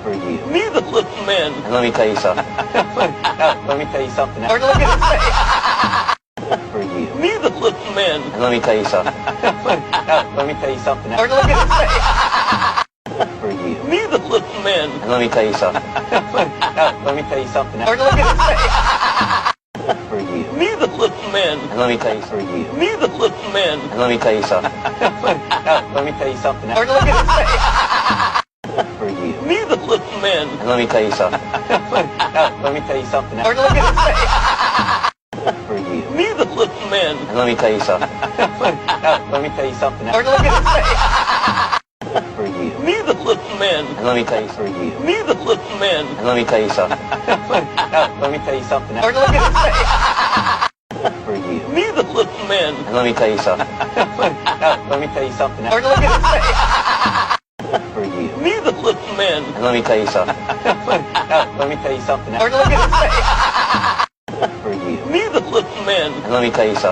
For you. Me, the little man. And let me tell you something. Let me tell you something. Or look at his face. For you. Me, the little man. And let me tell you something. Let me tell you something. Or look at his face. For you. Me, the little man. And let me tell you something. Let me tell you something. Or look at his face. For you. Me, the little man. And let me tell you for you. Me, the little man. And let me tell you something. Let me tell you something. Or look at his face. For you. Me, the little man. And let me tell you something. Let me tell you something. Or look at his face. For you. Me, the little man. And let me tell you something. Let me tell you something. Or look at his face. For you. Me, the little man. And let me tell you for you. Me, the little man. And let me tell you something. Let me tell you something. Or look at his face. For you. Me, the little man. And let me tell you something. Let me tell you something. Or look at his face. For you. Me, the little man. And let me tell you something. Let me tell you something. Or look at his face. For you. Me, the little man. And let me tell you something.